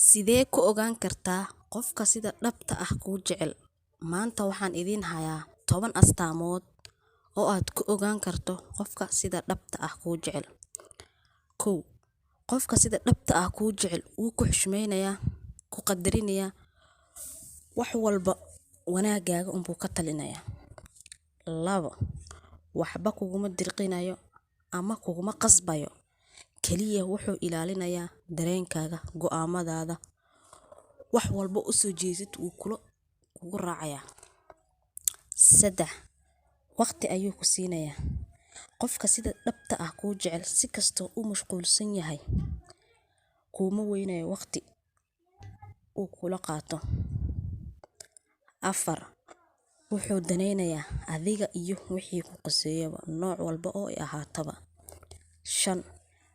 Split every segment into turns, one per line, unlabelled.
Sidee ku ogaan kartaa qofka sida dhabta ah kuu jecel? Maanta waxaan idiin hayaa 10 astaamood oo aad ku ogaan karto qofka sida dhabta ah kuu jecel. 1. Qofka sida dhabta ah kuu jecel wuu ku xushmaynayaa, ku qadarinayaa, wax walba wanaagaaga unbuu ka talinayaa. 2. Waxba kuguma dirqinayo ama kuguma qasbayo. Kaliya wuxuu ilaalinayaa dareenkaaga, go'aamadaada. Wax walba u soo jeesid wuu kugu raacayaa. 3. Waqti ayuu ku siinayaa. Qofka sida dhabta ah kuu jecel si kastoo u mashquulsan yahay kuma weynayo waqti uu kula qaato. 4. Wuxuu danaynayaa adiga iyo wixii ku qaseeyaba, nooc walba oo ay ahaataba. 5.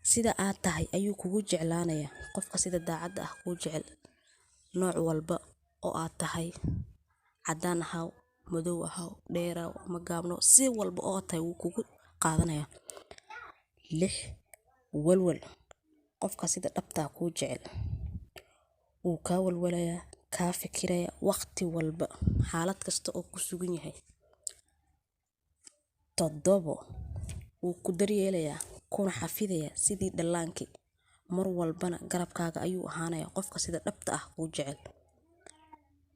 Sida aad tahay ayuu kugu jeclaanayaa. Qofka sida daacadda ah kuu jecel nooc walba oo aad tahay, caddaan ahaw, madow ahaw, dheeraw ama gaabno, si walba oo aad tahay wuu kugu qaadanayaa. 6. Walwal. Qofka sida dhabta ah kuu jecel wuu kaa walwalayaa, kaa fikirayaa waqti walba, xaalad kasta oo ku sugan yahay. 7. Wuu ku daryeelayaa, kuna xafidayaa sidii dhallaankii. Mar walbana garabkaaga ayuu ahaanayaa qofka sida dhabta ah kuu jecel.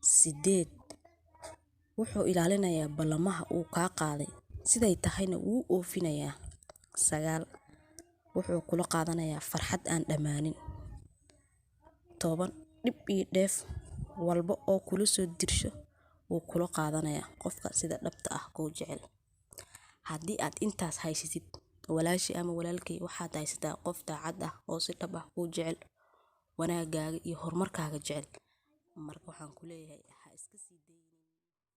8. Wuxuu ilaalinayaa ballamaha uu kaa qaaday, siday tahayna wuu oofinayaa. 9. Wuxuu kula qaadanayaa farxad aan dhammaanin. 10. Dhib iyo dheef walba oo kula soo dirsho wuu kula qaadanayaa qofka sida dhabta ah kuu jecel. Haddii aad intaas haysatid walaashii ama walaalkay, waxaad haysataa qof daacad ah oo si dhab ah kuu jecel, wanaagaaga iyo horumarkaaga jecel. Marka waxaan ku leeyahay ha iska sii daynin.